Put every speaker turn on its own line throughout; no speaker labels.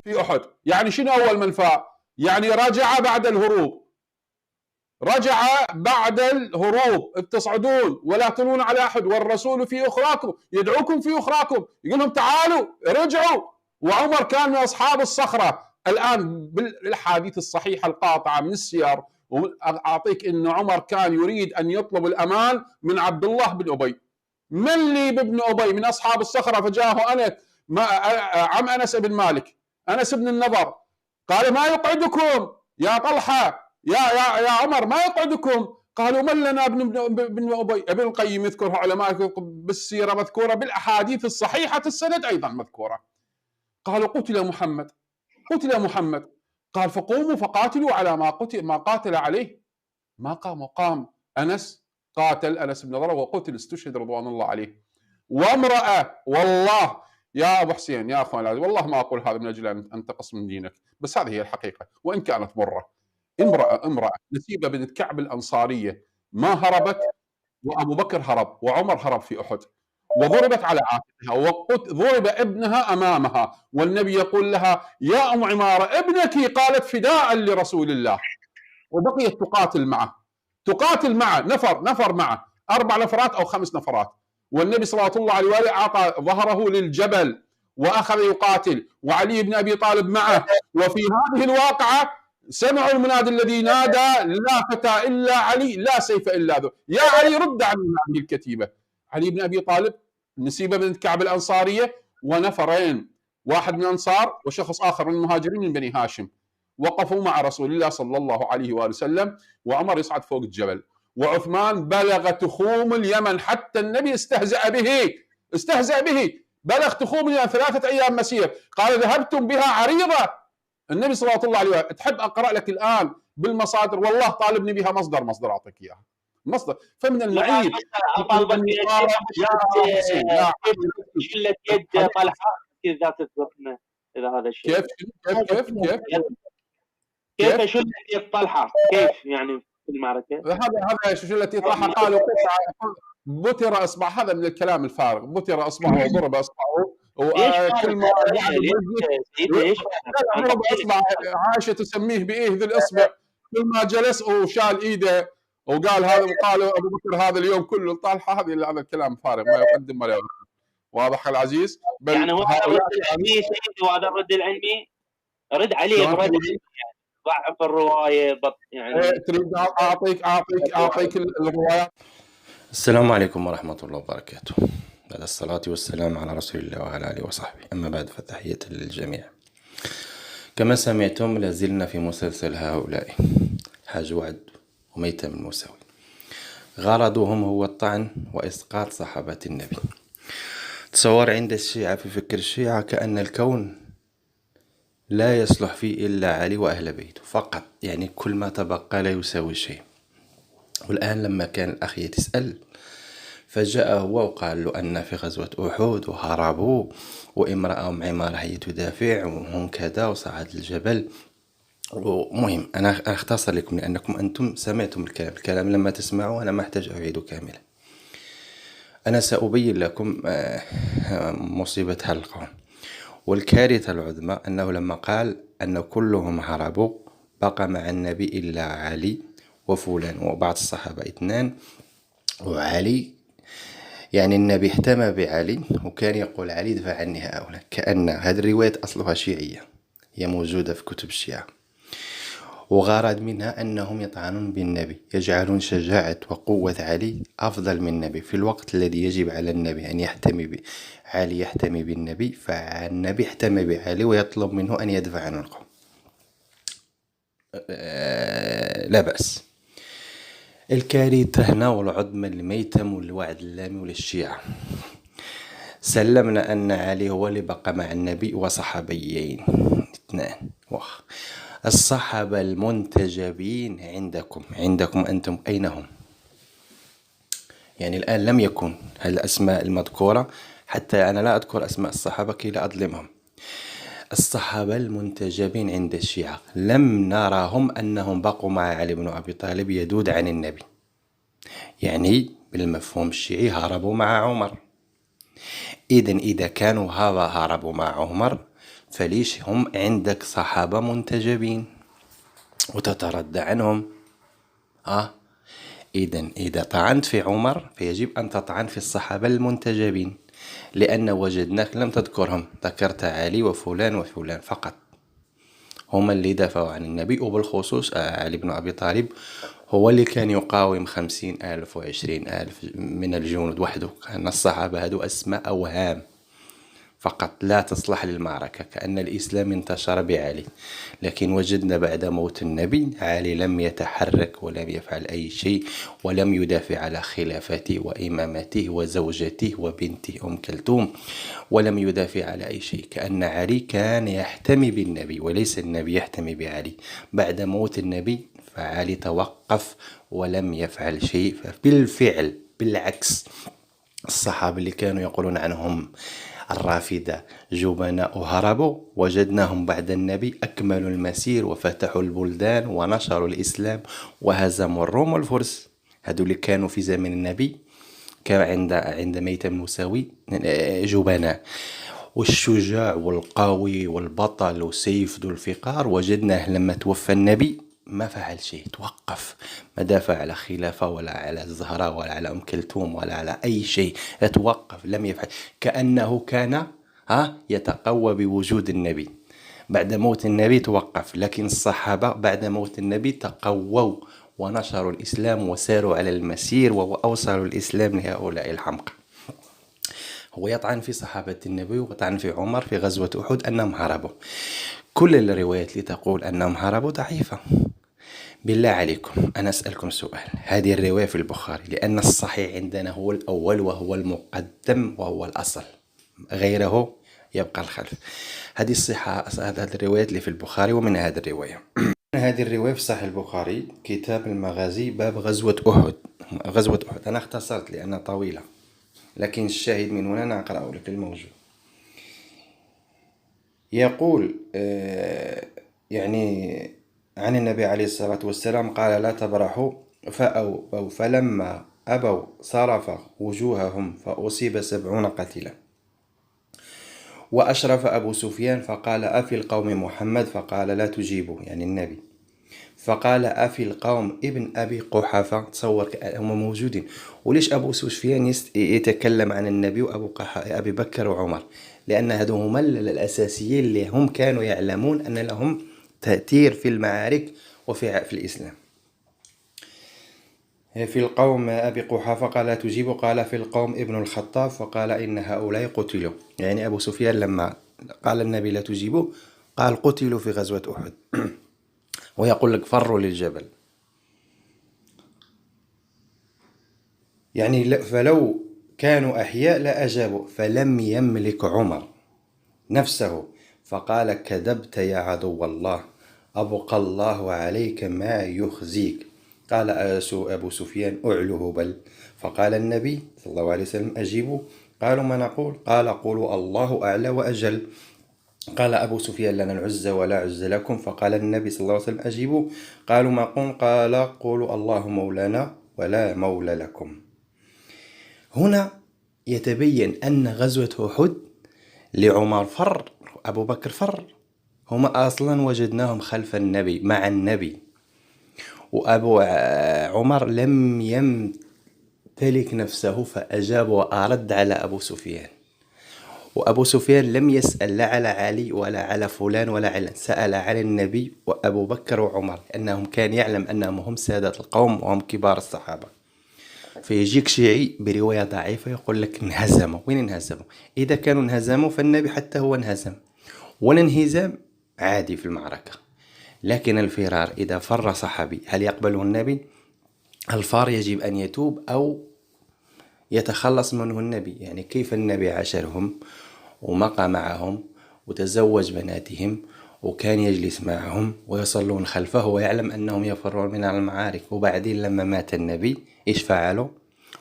في أحد. يعني شنو أول من فاء؟ يعني رجع بعد الهروب، رجع بعد الهروب، تصعدون ولا تنون على أحد والرسول في أخراكم، يدعوكم في أخراكم، يقول لهم تعالوا رجعوا. وعمر كان من أصحاب الصخرة. الآن بالحديث الصحيحة القاطعة من السير أعطيك أن عمر كان يريد أن يطلب الأمان من عبد الله بن أبي. من لي بابن أبي من أصحاب الصخرة، فجاءه أنس عم أنس بن مالك، أنس بن النضر، قال ما يقعدكم يا طلحة يا عمر، ما يقعدكم؟ قالوا من لنا ابن أبي. ابن القيم يذكرها علماء بالسيرة مذكورة، بالأحاديث الصحيحة السند أيضا مذكورة. قالوا قتل محمد، قتل محمد. قال فقوموا فقاتلوا على ما قاتل عليه. ما قام، وقام أنس قاتل أنس بن نضر وقتل، استشهد رضوان الله عليه. وامرأة، والله يا أبو حسين يا أخوان العزيز، والله ما أقول هذا من أجل أن أنتقص من دينك، بس هذه هي الحقيقة وإن كانت مرة. امرأة نسيبة بنت كعب الأنصارية ما هربت، وأبو بكر هرب وعمر هرب في أحد، وضربت على عاتقها وضرب ابنها أمامها، والنبي يقول لها يا أم عمارة ابنك، قالت فداء لرسول الله. وبقيت تقاتل معه نفر معه، 4 نفرات أو 5 نفرات، والنبي صلى الله عليه وآله أعطى ظهره للجبل وأخذ يقاتل، وعلي بن أبي طالب معه. وفي هذه الواقعة سمعوا المنادي الذي نادى لا فتى إلا علي، لا سيف إلا ذو، يا علي رد عن هذه الكتيبة. علي بن أبي طالب، نسيبة بنت كعب الأنصارية، ونفرين، واحد من الأنصار وشخص آخر من المهاجرين من بني هاشم، وقفوا مع رسول الله صلى الله عليه وآله وسلم. وعمر يصعد فوق الجبل، وعثمان بلغ تخوم اليمن، حتى النبي استهزأ به، بلغ تخوم اليمن 3 أيام مسير. قال ذهبتم بها عريضة. النبي صلى الله عليه وسلم، تحب أقرأ لك الآن بالمصادر؟ والله طالبني بها مصدر أعطيك إياها، مصدر. فمن المعيب
شلة يد طلحة إذا تذكرنا، إذا هذا الشيء كيف شلة يد طلحة، كيف يعني في المعركة؟
هذا شلة يد طلحة، قالوا بتر اصبع، هذا من الكلام الفارغ، بتر اصبعه وضرب اصبعه، وكل ما ضرب اصبع عائشه تسميه بايه ذي الاصبع، كل ما جلس وشال ايده وقال هذا، وقالوا ابو بكر هذا اليوم كله طالحه. هذا الكلام فارغ ما يقدم ولا يؤخر. واضح العزيز؟
بل يعني هو الرد العلمي سيدي، وهذا الرد العلمي رد عليه برد يعني ضعف الروايه يعني
تريد اعطيك الروايات.
السلام عليكم ورحمة الله وبركاته. بعد الصلاة والسلام على رسول الله وعلى آله وصحبه، أما بعد فتحية للجميع. كما سمعتم لازلنا في مسلسل هؤلاء، حاج وعد وميتم الموسوي. غرضهم هو الطعن وإسقاط صحابة النبي. تصور عند الشيعة، في فكر الشيعة، كأن الكون لا يصلح فيه إلا علي وأهل بيته فقط، يعني كل ما تبقى لا يساوي شيء. والآن لما كان الأخ يتسأل، فجاء هو وقال له أن في غزوة أحد وهربوا، وامرأة أم عمارة هي تدافع، وهم كذا، وصعد الجبل. ومهم أنا أختصر لكم لأنكم أنتم سمعتم الكلام لما تسمعوا أنا ما أحتاج أعيده كاملا. أنا سأبين لكم مصيبة هذا القوم. والكارثة العظمى أنه لما قال أن كلهم هربوا، بقى مع النبي إلا علي وفلان وبعض الصحابة 2. وعلي يعني النبي اهتم بعلي، وكان يقول علي دفع عني هؤلاء، كأن هذه الرواية أصلها شيعية، هي موجودة في كتب الشيعة. وغرض منها أنهم يطعنون بالنبي، يجعلون شجاعة وقوة علي أفضل من النبي، في الوقت الذي يجب على النبي أن يحتمي علي يحتمي بالنبي، فالنبي يحتمي بعلي ويطلب منه أن يدفع عن القوم. لا بأس. الكارثة هنا والعظمى الميتم والوعد اللامي وللشيعة. سلمنا أن علي هو اللي بقى مع النبي وصحابيين 2. الصحابة المنتجبين عندكم أنتم أين هم؟ يعني الآن لم يكن الأسماء المذكورة، حتى أنا لا أذكر أسماء الصحابة كي لا أظلمهم. الصحابة المنتجبين عند الشيعة لم نراهم أنهم بقوا مع علي بن أبي طالب يدود عن النبي، يعني بالمفهوم الشيعي هربوا مع عمر. إذا كانوا هربوا مع عمر، فليش هم عندك صحابة منتجبين وتتردى عنهم؟ إذا طعنت في عمر فيجب أن تطعن في الصحابة المنتجبين، لأن وجدناك لم تذكرهم، ذكرت علي وفلان وفلان فقط، هم اللي دافعوا عن النبي، وبالخصوص علي بن أبي طالب هو اللي كان يقاوم 50,000 و20,000 من الجنود وحده. كان الصحابة هذو أسماء أوهام فقط لا تصلح للمعركة، كأن الإسلام انتشر بعلي. لكن وجدنا بعد موت النبي علي لم يتحرك ولم يفعل أي شيء، ولم يدافع على خلافته وإمامته وزوجته وبنته أم كلثوم، ولم يدافع على أي شيء، كأن علي كان يحتمي بالنبي وليس النبي يحتمي بعلي. بعد موت النبي فعلي توقف ولم يفعل شيء. فبالفعل بالعكس، الصحابة اللي كانوا يقولون عنهم الرافدة جبناء وهربوا، وجدناهم بعد النبي أكملوا المسير وفتحوا البلدان ونشروا الإسلام وهزموا الروم والفرس. هذو اللي كانوا في زمن النبي كان عند ميت المساوي جبناء. والشجاع والقوي والبطل وسيف ذو الفقار وجدناه لما توفى النبي ما فعل شيء، توقف، ما دافع على خلافة ولا على الزهراء ولا على أم كلثوم ولا على أي شيء، توقف لم يفعل، كأنه كان يتقوى بوجود النبي. بعد موت النبي توقف، لكن الصحابة بعد موت النبي تقووا ونشروا الإسلام وساروا على المسير وأوصلوا الإسلام لهؤلاء الحمقى. هو يطعن في صحابة النبي ويطعن في عمر في غزوة أحد أنهم هربوا. كل الروايات اللي تقول أنهم هربوا ضعيفة. بالله عليكم أنا أسألكم سؤال، هذه الرواية في البخاري، لأن الصحيح عندنا هو الأول وهو المقدم وهو الأصل، غيره يبقى الخلف. هذه الصحة، هذه الروايات اللي في البخاري، ومن هذه الرواية هذه الرواية في صحيح البخاري كتاب المغازي باب غزوة أحد. غزوة أحد أنا اختصرت لأنها طويلة، لكن الشاهد من هنا نقرأ لك الموجود. يقول يعني عن النبي عليه الصلاة والسلام قال لا تبرحوا فأووا، فلما أبوا صرف وجوههم فأصيب 70 قتيلا. وأشرف أبو سفيان فقال أفي القوم محمد؟ فقال لا تجيبوا، يعني النبي. فقال أفي القوم ابن أبي قحافة؟ تصور هم موجودين. وليش أبو سفيان يتكلم عن النبي وأبو أبي بكر وعمر؟ لأن هذو هما الأساسيين اللي هم كانوا يعلمون أن لهم تأثير في المعارك وفي الإسلام. في القوم أبي قحافة قال لا تجيب، قال في القوم ابن الخطاب فقال إن هؤلاء قتلوا. يعني أبو سفيان لما قال النبي لا تجيبوا قال قتلوا في غزوة أحد. ويقول لك فروا للجبل. يعني فلو كانوا أحياء لأجابوا، فلم يملك عمر نفسه فقال كذبت يا عدو الله، أبقى الله عليك ما يخزيك. قال أبو سفيان أعله بل. فقال النبي صلى الله عليه وسلم أجيبوا. قالوا ما نقول؟ قال قولوا الله أعلى وأجل. قال أبو سفيان لنا العزة ولا عز لكم. فقال النبي صلى الله عليه وسلم أجيبوا. قالوا ما قول؟ قال قولوا الله مولانا ولا مولى لكم. هنا يتبين أن غزوة أحد لعمر فر، أبو بكر فر، هما أصلا وجدناهم خلف النبي مع النبي، وأبو عمر لم يمتلك نفسه فأجاب وأرد على أبو سفيان. وأبو سفيان لم يسأل لا على علي ولا على فلان ولا على، سأل على النبي وأبو بكر وعمر، أنهم كان يعلم أنهم هم سادة القوم وهم كبار الصحابة. فيجيك شيعي برواية ضعيفة يقول لك انهزموا. وين انهزموا؟ إذا كانوا انهزموا فالنبي حتى هو انهزم، والانهزام عادي في المعركة. لكن الفرار إذا فر صحابي هل يقبله النبي؟ الفار يجب أن يتوب أو يتخلص منه النبي. يعني كيف النبي عاشرهم ومقى معهم وتزوج بناتهم وكان يجلس معهم ويصلون خلفه ويعلم أنهم يفرون من المعارك، وبعدين لما مات النبي إيش فعلوا؟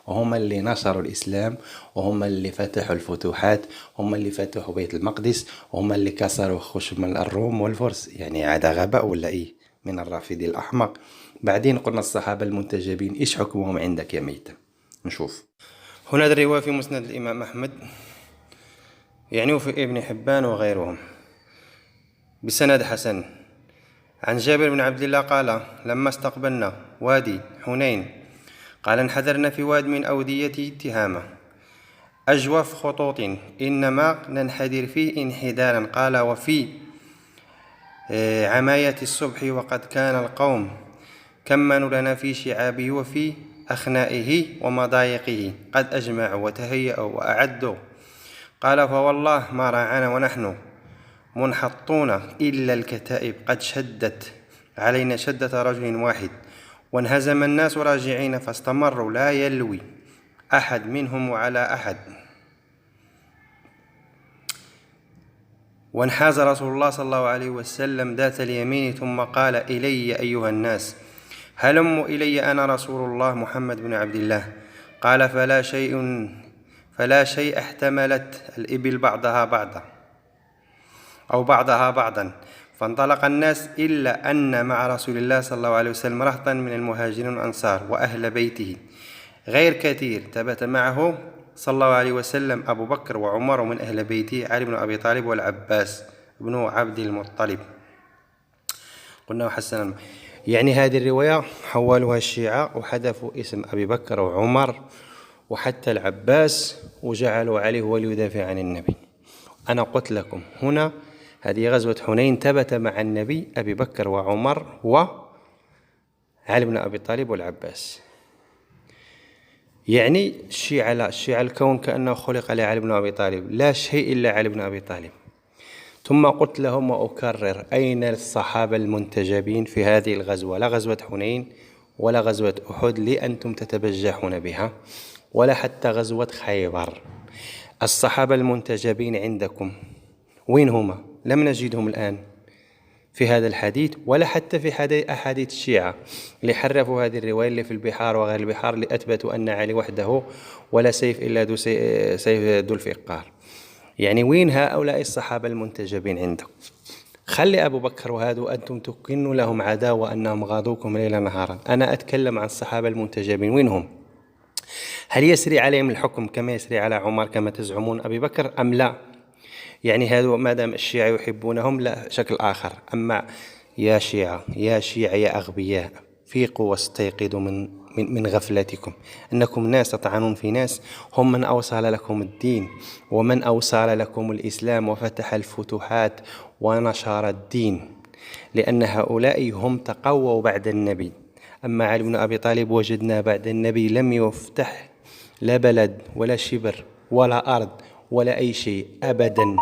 وهم اللي نشروا الإسلام، وهم اللي فتحوا الفتوحات، هم اللي فتحوا بيت المقدس، وهم اللي كسروا خشم الروم والفرس. يعني هذا غباء ولا إيه من الرافدي الأحمق؟ بعدين قلنا الصحابة المنتجبين إيش حكمهم عندك يا ميتة؟ نشوف هنا الرواية في مسند الإمام أحمد يعني وفي ابن حبان وغيرهم. بسند حسن عن جابر بن عبد الله قال: لما استقبلنا وادي حنين قال: انحدرنا في واد من أودية تهامة أجوف خطوط، إنما ننحدر فيه انحدارا. قال: وفي عماية الصبح وقد كان القوم كمنوا لنا في شعابه وفي أخنائه ومضايقه قد أجمعوا وتهيأوا وأعدوا. قال: فوالله ما راعانا ونحن منحطون إلا الكتائب قد شدت علينا شدة رجل واحد، وانهزم الناس راجعين، فاستمروا لا يلوي أحد منهم على أحد. وانحاز رسول الله صلى الله عليه وسلم ذات اليمين ثم قال: إلي أيها الناس، هلموا إلي، أنا رسول الله محمد بن عبد الله. قال: فلا شيء احتملت الإبل بعضها بعضا، فانطلق الناس إلا أن مع رسول الله صلى الله عليه وسلم رهطا من المهاجرين والأنصار وأهل بيته غير كثير. ثبت معه صلى الله عليه وسلم أبو بكر وعمر، ومن أهل بيته علي بن أبي طالب والعباس بن عبد المطلب. قلنا وحسنا، يعني هذه الرواية حولوها الشيعة وحذفوا اسم أبي بكر وعمر وحتى العباس وجعلوا عليه هو اللي يدافع عن النبي. أنا قلت لكم هنا هذه غزوة حنين ثبت مع النبي أبي بكر وعمر وعلي بن أبي طالب والعباس. يعني الشيعة الكون كأنه خلق لعلي بن أبي طالب، لا شيء إلا علي بن أبي طالب. ثم قلت لهم وأكرر: أين الصحابة المنتجبين في هذه الغزوة؟ لا غزوة حنين ولا غزوة أحد اللي أنتم تتبجحون بها، ولا حتى غزوة خيبر. الصحابة المنتجبين عندكم وين هما؟ لم نجدهم الآن في هذا الحديث، ولا حتى في أحاديث الشيعة اللي حرفوا هذه الرواية اللي في البحار وغير البحار، اللي أثبتوا أن علي وحده ولا سيف إلا سيف ذو الفقار. يعني وين هؤلاء الصحابة المنتجبين عندكم؟ خلي أبو بكر وهذا أنتم تكنوا لهم عداوة أنهم غاضوكم ليلا نهارا. أنا أتكلم عن الصحابة المنتجبين، وين هم؟ هل يسري عليهم الحكم كما يسري على عمر كما تزعمون أبي بكر أم لا؟ يعني هذا ما دام الشيعة يحبونهم لا شكل آخر. أما يا شيعة يا أغبياء، فيقوا واستيقظوا من غفلتكم، أنكم ناس تطعنون في ناس هم من أوصل لكم الدين ومن أوصل لكم الإسلام وفتح الفتوحات ونشر الدين، لأن هؤلاء هم تقووا بعد النبي. أما علي بن أبي طالب وجدنا بعد النبي لم يفتح لا بلد ولا شبر ولا أرض ولا أي شيء أبدا.